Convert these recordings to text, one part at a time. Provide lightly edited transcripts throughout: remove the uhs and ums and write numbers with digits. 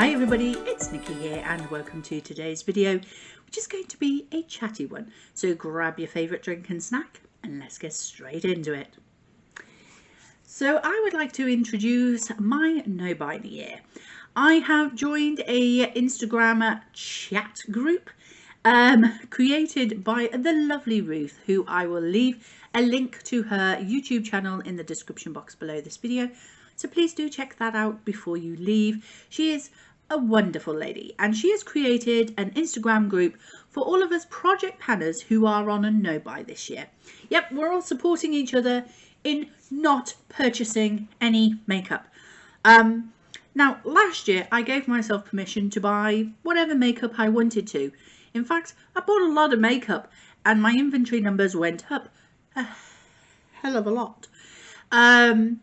Hi everybody, it's Nikki here and welcome to today's video, which is going to be a chatty one. So grab your favourite drink and snack and let's get straight into it. So I would like to introduce my no buy of the year. I have joined a Instagram chat group created by the lovely Ruth, who I will leave a link to her YouTube channel in the description box below this video. So please do check that out before you leave. She is a wonderful lady and she has created an Instagram group for all of us project planners who are on a no buy this year. Yep, we're all supporting each other in not purchasing any makeup. Now last year I gave myself permission to buy whatever makeup I wanted to. In fact, I bought a lot of makeup and my inventory numbers went up a hell of a lot. And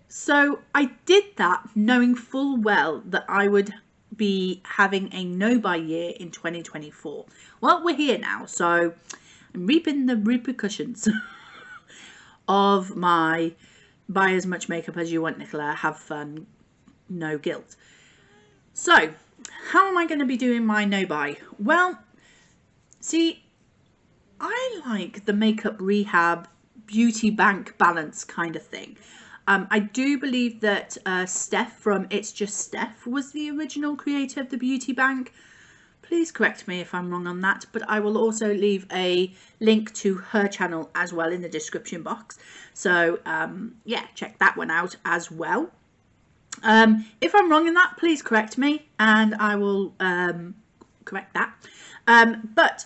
so I did that knowing full well that I would be having a no-buy year in 2024. Well, we're here now, so I'm reaping the repercussions of my buy as much makeup as you want, Nicola, have fun, no guilt. So, how am I going to be doing my no-buy? Well, see, I like the makeup rehab beauty bank balance kind of thing. I do believe that Steph from ItsJustSteph was the original creator of the beauty bank. Please correct me if I'm wrong on that, but I will also leave a link to her channel as well in the description box. So yeah, check that one out as well. If I'm wrong in that, please correct me and I will correct that. But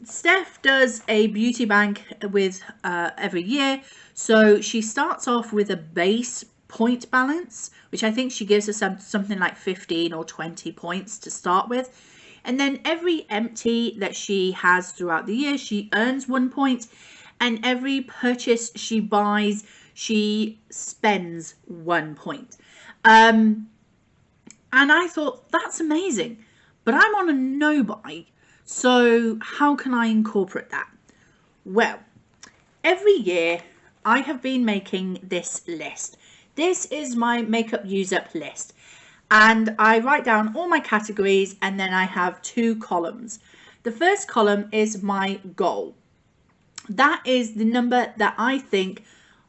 Steph does a beauty bank with every year. So she starts off with a base point balance, which I think she gives us something like 15 or 20 points to start with. And then every empty that she has throughout the year, she earns 1 point. And every purchase she buys, she spends 1 point. And I thought, that's amazing. But I'm on a no buy. So how can I incorporate that? Well, every year I have been making this list. This is my makeup use up list. And I write down all my categories and then I have 2 columns. The first column is my goal. That is the number that I think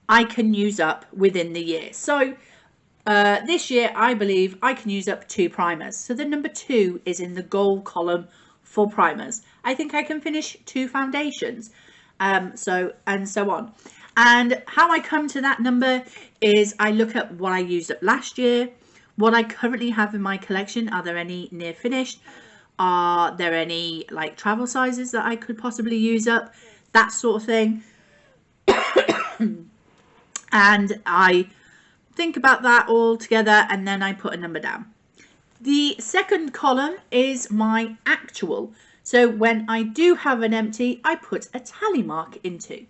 I can use up within the year. So this year I believe I can use up 2 primers. So the number 2 is in the goal column for primers. I think I can finish 2 foundations, so on. And how I come to that number is I look at what I used up last year, what I currently have in my collection. Are there any near finished? Are there any like travel sizes that I could possibly use up? That sort of thing. And I think about that all together and then I put a number down. The second column is my actual. So when I do have an empty, I put a tally mark into.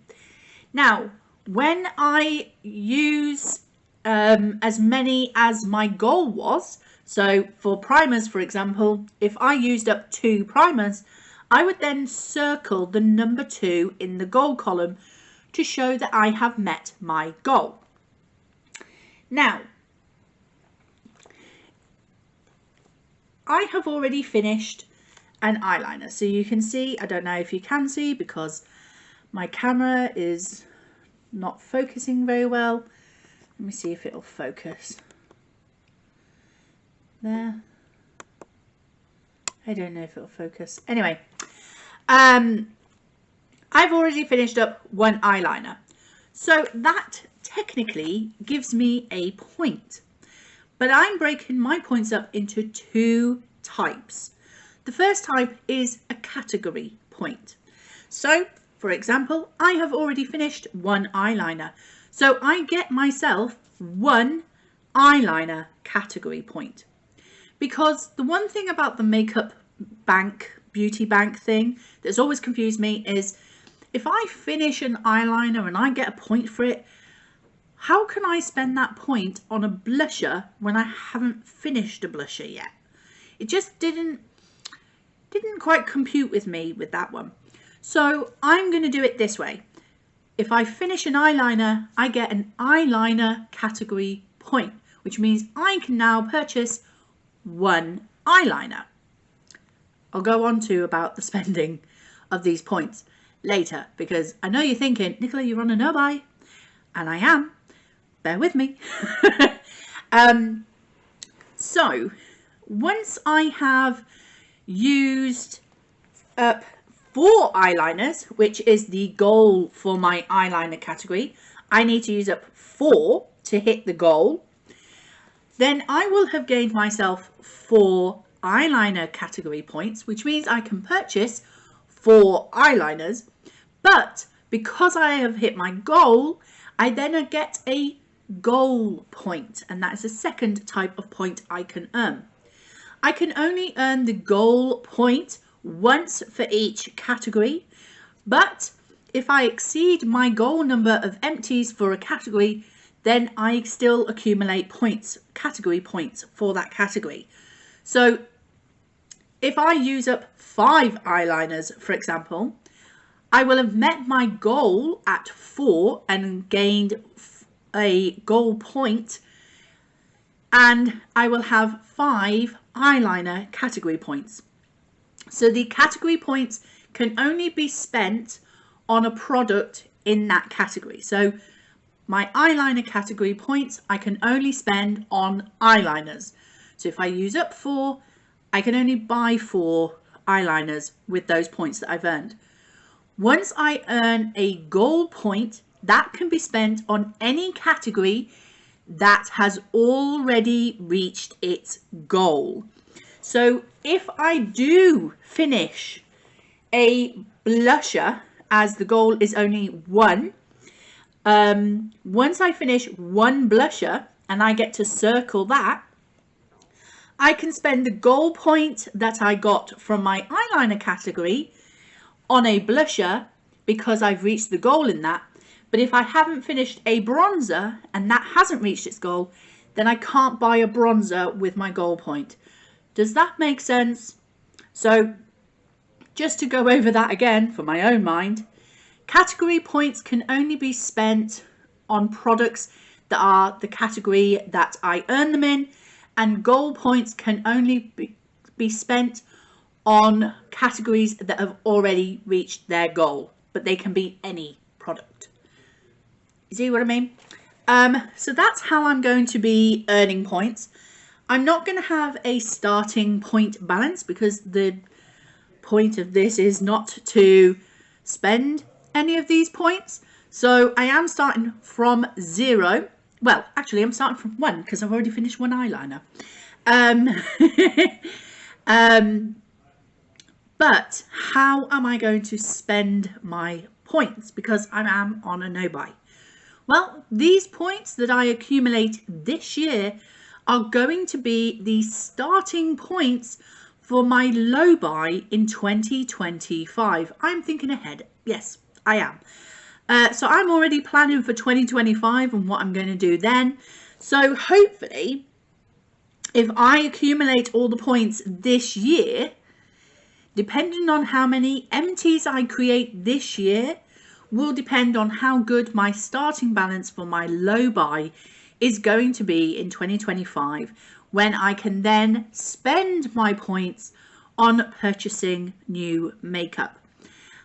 Now, when I use as many as my goal was, so for primers, for example, if I used up 2 primers, I would then circle the number 2 in the goal column to show that I have met my goal. Now, I have already finished an eyeliner. So you can see, I don't know if you can see because my camera is not focusing very well. Let me see if it'll focus. There. I don't know if it'll focus. Anyway, I've already finished up 1 eyeliner. So that technically gives me a point. But I'm breaking my points up into 2 types. The first type is a category point. So, for example, I have already finished 1 eyeliner. So I get myself 1 eyeliner category point. Because the one thing about the makeup bank, beauty bank thing that's always confused me is if I finish an eyeliner and I get a point for it, how can I spend that point on a blusher when I haven't finished a blusher yet? It just didn't quite compute with me with that one. So I'm going to do it this way. If I finish an eyeliner, I get an eyeliner category point, which means I can now purchase one eyeliner. I'll go on to about the spending of these points later, because I know you're thinking, Nicola, you're on a no buy, and I am. Bear with me. So once I have used up 4 eyeliners, which is the goal for my eyeliner category, I need to use up 4 to hit the goal. Then I will have gained myself 4 eyeliner category points, which means I can purchase 4 eyeliners. But because I have hit my goal, I then get a goal point, and that is the second type of point I can earn. I can only earn the goal point once for each category, but if I exceed my goal number of empties for a category, then I still accumulate points, category points for that category. So if I use up 5 eyeliners, for example, I will have met my goal at 4 and gained a goal point, and I will have 5 eyeliner category points. So the category points can only be spent on a product in that category. So my eyeliner category points I can only spend on eyeliners. So if I use up 4, I can only buy 4 eyeliners with those points that I've earned. Once I earn a goal point, that can be spent on any category that has already reached its goal. So if I do finish a blusher, as the goal is only 1, once I finish 1 blusher and I get to circle that, I can spend the goal point that I got from my eyeliner category on a blusher because I've reached the goal in that. But if I haven't finished a bronzer and that hasn't reached its goal, then I can't buy a bronzer with my goal point. Does that make sense? So just to go over that again for my own mind, category points can only be spent on products that are the category that I earn them in, and goal points can only be spent on categories that have already reached their goal, but they can be any product. You see what I mean? So that's how I'm going to be earning points. I'm not going to have a starting point balance because the point of this is not to spend any of these points. So I am starting from 0. Well, actually I'm starting from 1 because I've already finished 1 eyeliner. But how am I going to spend my points? Because I am on a no buy. Well, these points that I accumulate this year are going to be the starting points for my low buy in 2025. I'm thinking ahead. Yes, I am. So I'm already planning for 2025 and what I'm going to do then. So hopefully, if I accumulate all the points this year, depending on how many empties I create this year, will depend on how good my starting balance for my low buy is going to be in 2025, when I can then spend my points on purchasing new makeup.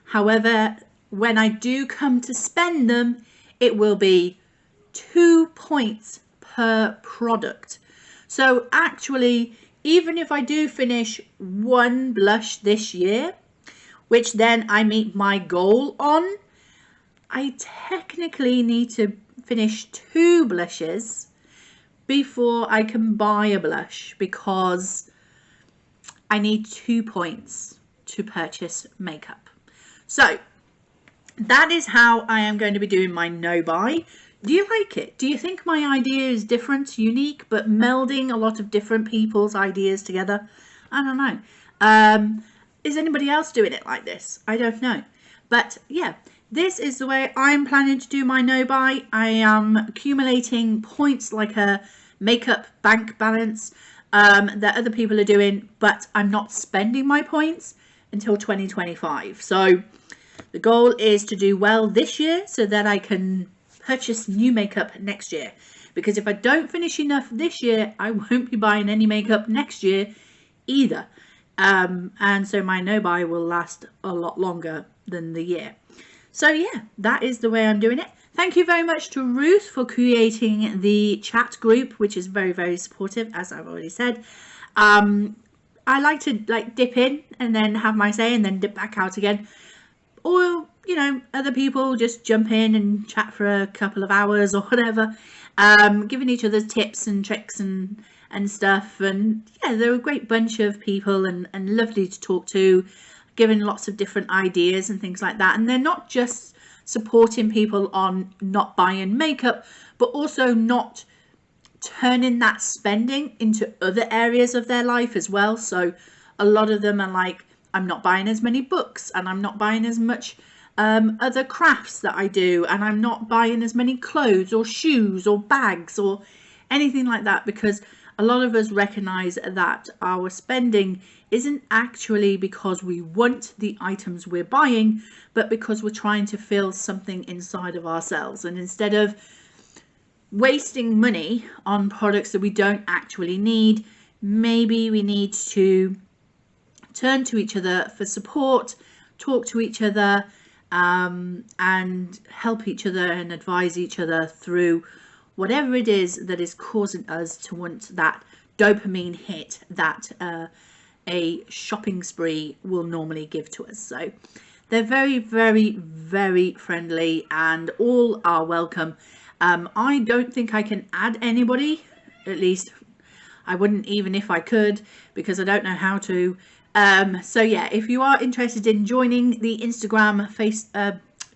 However, when I do come to spend them, it will be 2 points per product. So actually, even if I do finish 1 blush this year, which then I meet my goal on, I technically need to finish 2 blushes before I can buy a blush, because I need 2 points to purchase makeup. So that is how I am going to be doing my no buy. Do you like it? Do you think my idea is different, unique, but melding a lot of different people's ideas together? I don't know. Is anybody else doing it like this? I don't know. But yeah, this is the way I'm planning to do my no buy. I am accumulating points like a makeup bank balance that other people are doing, but I'm not spending my points until 2025. So the goal is to do well this year so that I can purchase new makeup next year, because if I don't finish enough this year, I won't be buying any makeup next year either. And so my no buy will last a lot longer than the year. So yeah, that is the way I'm doing it. Thank you very much to Ruth for creating the chat group, which is very, very supportive, as I've already said. I like to dip in and then have my say and then dip back out again. Or, you know, other people just jump in and chat for a couple of hours or whatever, giving each other tips and tricks and stuff. And yeah, they're a great bunch of people and lovely to talk to, giving lots of different ideas and things like that. And they're not just supporting people on not buying makeup, but also not turning that spending into other areas of their life as well. So a lot of them are like, I'm not buying as many books, and I'm not buying as much other crafts that I do, and I'm not buying as many clothes or shoes or bags or anything like that, because a lot of us recognize that our spending isn't actually because we want the items we're buying, but because we're trying to feel something inside of ourselves. And instead of wasting money on products that we don't actually need, maybe we need to turn to each other for support, talk to each other, and help each other and advise each other through whatever it is that is causing us to want that dopamine hit that a shopping spree will normally give to us. So they're very, very, very friendly, and all are welcome. I don't think I can add anybody, at least I wouldn't even if I could, because I don't know how to. So yeah, if you are interested in joining the Instagram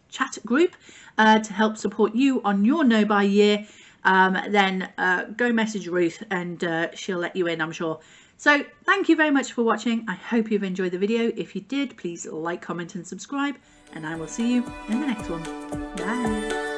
chat group to help support you on your no buy year, then go message Ruth and she'll let you in, I'm sure. So thank you very much for watching. I hope you've enjoyed the video. If you did, please like, comment and subscribe, and I will see you in the next one. Bye.